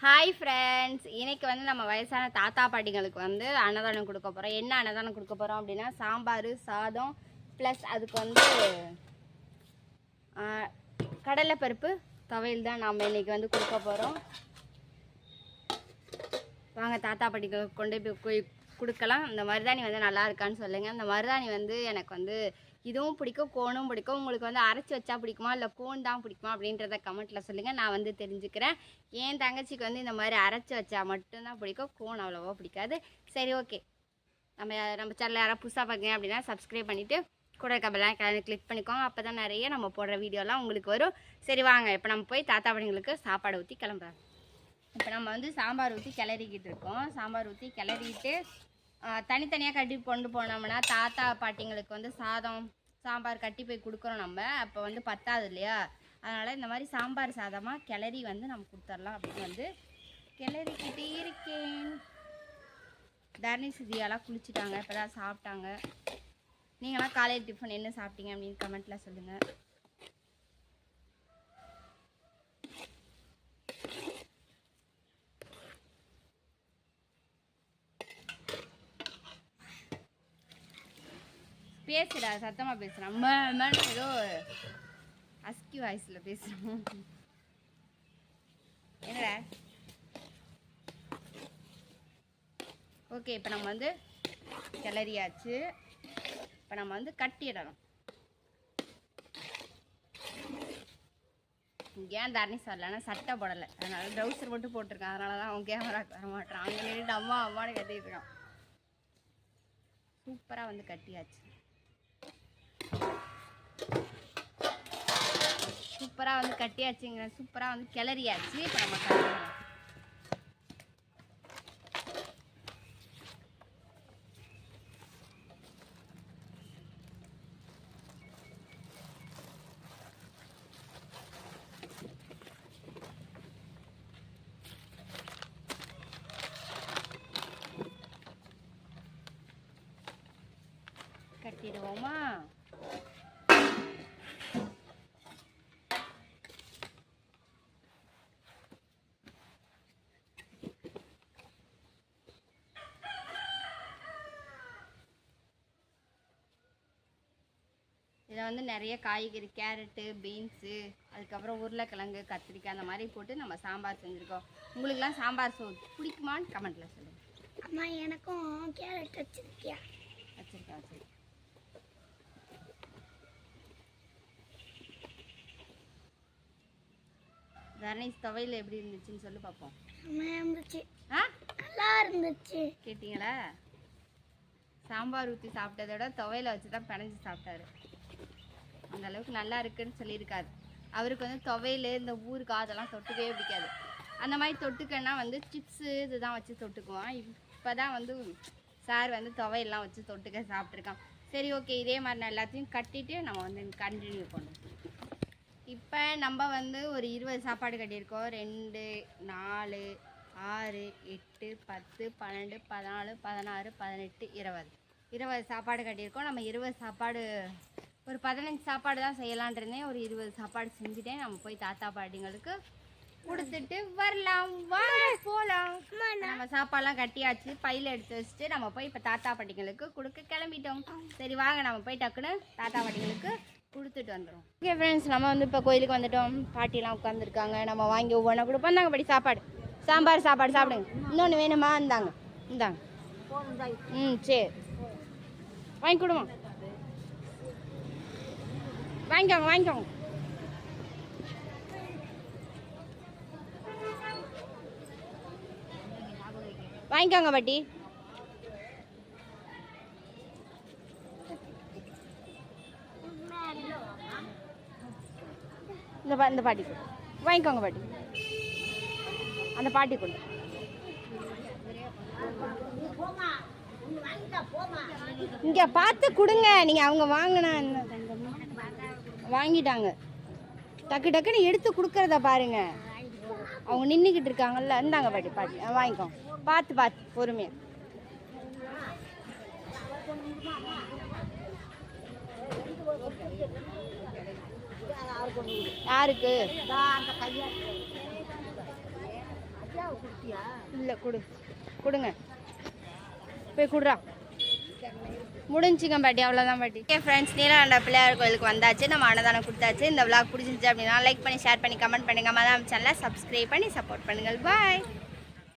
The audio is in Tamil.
ஹாய் ஃப்ரெண்ட்ஸ், இன்னைக்கு வந்து நம்ம வயசான தாத்தா பாட்டிங்களுக்கு வந்து அன்னதானம் கொடுக்க போகிறோம். என்ன அன்னதானம் கொடுக்க போகிறோம் அப்படின்னா, சாம்பார் சாதம் ப்ளஸ் அதுக்கு வந்து கடலைப்பருப்பு துவையல் தான் நம்ம இன்றைக்கி வந்து கொடுக்க போகிறோம். வாங்க தாத்தா பாட்டிகளுக்கு கொண்டு போய் கொடுக்கலாம். இந்த மருதாணி வந்து நல்லா இருக்கான்னு சொல்லுங்கள். இந்த மருதாணி வந்து எனக்கு வந்து இதுவும் பிடிக்கும், கோனும் பிடிக்கும். உங்களுக்கு வந்து அரைச்சி வச்சா பிடிக்குமா இல்லை கோன் தான் பிடிக்குமா அப்படின்றத கமெண்ட்டில் சொல்லுங்கள். நான் வந்து தெரிஞ்சுக்கிறேன். என் தங்கச்சிக்கு வந்து இந்த மாதிரி அரைச்சி வச்சா மட்டும்தான் பிடிக்கும், கோன் அவ்வளோவா பிடிக்காது. சரி, ஓகே. நம்ம சேனலில் யாராவது புதுசாக பார்க்குறீங்க அப்படின்னா சப்ஸ்கிரைப் பண்ணிவிட்டு கூட கபெல்லாம் கிளிக் பண்ணிக்கோங்க. அப்போ தான் நிறைய நம்ம போடுற வீடியோலாம் உங்களுக்கு வரும். சரி வாங்க, இப்போ நம்ம போய் தாத்தா பாட்டிங்களுக்கு சாப்பாடு ஊற்றி கிளம்புறோம். இப்போ நம்ம வந்து சாம்பார் ஊற்றி கிளறிக்கிட்டு இருக்கோம். சாம்பார் ஊற்றி கிளறிட்டு தனித்தனியாக கட்டி கொண்டு போனோம்னா தாத்தா பாட்டிங்களுக்கு வந்து சாம்பார் கட்டி போய் கொடுக்குறோம் நம்ம. அப்போ வந்து பத்தாது இல்லையா? அதனால் இந்த மாதிரி சாம்பார் சாதமாக கிளறி வந்து நம்ம கொடுத்துடலாம் அப்படின்னு வந்து கிளறிக்கிட்டே இருக்கேன். தர்ணி சிதியாலாம் குளிச்சுட்டாங்க, இப்போ தான் சாப்பிட்டாங்க. நீங்களாம் காலையில் டிஃபன் என்ன சாப்பிட்டீங்க அப்படின்னு கமெண்ட்டில் சொல்லுங்கள். பேசுடா, சத்தமாக பேசுகிறான். ஏதோ அஸ்கி வாய்ஸில் பேசுகிறோம். என்னடா? ஓகே, இப்போ நம்ம வந்து கிளறியாச்சு. இப்போ நம்ம வந்து கட்டிடணும். ஏன் தரணி சொல்லலைன்னா சட்டை போடலை, அதனால ட்ரௌசர் மட்டும் போட்டிருக்கான். அதனால தான் அவன் கேமராக்கு வர மாட்டான். அங்கே நின்றுட்டு அம்மா அம்மானு கட்டிகிட்டு இருக்கான். சூப்பராக வந்து கட்டியாச்சு. சூப்பராக வந்து கட்டியாச்சுங்க. சூப்பராக வந்து கிளறியாச்சு. இப்போ நம்ம கட்டிடலாம். கட்டிடுவோமா? இதில் வந்து நிறைய காய்கறி, கேரட்டு, பீன்ஸு, அதுக்கப்புறம் உருளைக்கிழங்கு, கத்திரிக்காய் அந்த மாதிரி போட்டு நம்ம சாம்பார் செஞ்சுருக்கோம். உங்களுக்குலாம் சாம்பார் பிடிக்குமான்னு கமெண்ட்டில் சொல்லுங்கள். அம்மா, எனக்கும் கேரட் வச்சுருக்கியா? வச்சுருக்கேன். தர்ணேஷ் துவையில் எப்படி இருந்துச்சுன்னு சொல்லி பார்ப்போம். இருந்துச்சு, நல்லா இருந்துச்சு. கேட்டிங்களா? சாம்பார் ஊற்றி சாப்பிட்டதை விட துவையில் வச்சு தான் பிணைஞ்சி சாப்பிட்டாரு. அந்த அளவுக்கு நல்லா இருக்குன்னு சொல்லியிருக்காரு. அவருக்கு வந்து துவையில் இந்த ஊறுகாய் அதெல்லாம் தொட்டுக்கவே பிடிக்காது. அந்த மாதிரி தொட்டுக்கன்னா வந்து சிப்ஸு இதுதான் வச்சு தொட்டுக்குவான். இப்போ தான் வந்து சார் வந்து துவையெல்லாம் வச்சு தொட்டுக்க சாப்பிட்ருக்கான். சரி, ஓகே. இதே மாதிரி நான் எல்லாத்தையும் கட்டிட்டு நம்ம வந்து கண்டினியூ பண்ணுவோம். இப்போ நம்ம வந்து ஒரு 20 சாப்பாடு கட்டியிருக்கோம். 2, 4, 6, 8, 10, 12, 14, 16, 18, 20 சாப்பாடு கட்டியிருக்கோம். நம்ம 20 சாப்பாடு, ஒரு 15 சாப்பாடு தான் செய்யலான் இருந்தேன். ஒரு 20 சாப்பாடு செஞ்சுட்டேன். நம்ம போய் தாத்தா பாட்டிங்களுக்கு கொடுத்துட்டு வரலாம். வாங்க போகலாம். நம்ம சாப்பாடெல்லாம் கட்டியாச்சு, பையில் எடுத்து வச்சுட்டு நம்ம போய் இப்போ தாத்தா பாட்டிங்களுக்கு கொடுக்க கிளம்பிட்டோம். சரி வாங்க, நம்ம போய் டக்குன்னு தாத்தா பாட்டிங்களுக்கு கொடுத்துட்டு வந்துடும். ஓகே ஃப்ரெண்ட்ஸ், நம்ம வந்து இப்போ கோயிலுக்கு வந்துட்டோம். பாட்டிலாம் உட்காந்துருக்காங்க. நம்ம வாங்கி ஒவ்வொன்றா கொடுப்போம். இந்தாங்க படி சாப்பாடு, சாம்பார் சாப்பாடு சாப்பிடுங்க. இன்னொன்று வேணுமா? இந்தாங்க. சரி, வாங்கி கொடுமா. வாங்கிக்கோங்க. வாங்கிக்கோங்க பாட்டி. இந்த பாட்டி கொடு. வாங்கிக்கோங்க பாட்டி. அந்த பாட்டி கொடு. இங்கே பார்த்து கொடுங்க. நீங்கள் அவங்க வாங்கினா என்ன வாங்கிட்டாங்க. டக்குன்னு எடுத்து கொடுக்கறத பாருங்க. அவங்க நின்றுக்கிட்டு இருக்காங்கல்ல. இந்தாங்க பாட்டி. வாங்கிக்கோங்க. பார்த்து பொறுமையாக. யாருக்கு? இல்லை கொடுங்க போய் கொடுறா. முடிஞ்சுங்க பாட்டி, அவ்வளோதான் பாட்டி. ஓகே ஃப்ரெண்ட்ஸ், நீலாண்டா பிள்ளையார் கோயிலுக்கு வந்தாச்சு. நம்ம அன்னதானம் கொடுத்தாச்சு. இந்த விளாக் பிடிச்சிருந்துச்சு அப்படின்னா லைக் பண்ணி ஷேர் பண்ணி கமெண்ட் பண்ணுங்கள். மதம் சேனலை சப்ஸ்கிரைப் பண்ணி சப்போர்ட் பண்ணுங்கள். பாய்.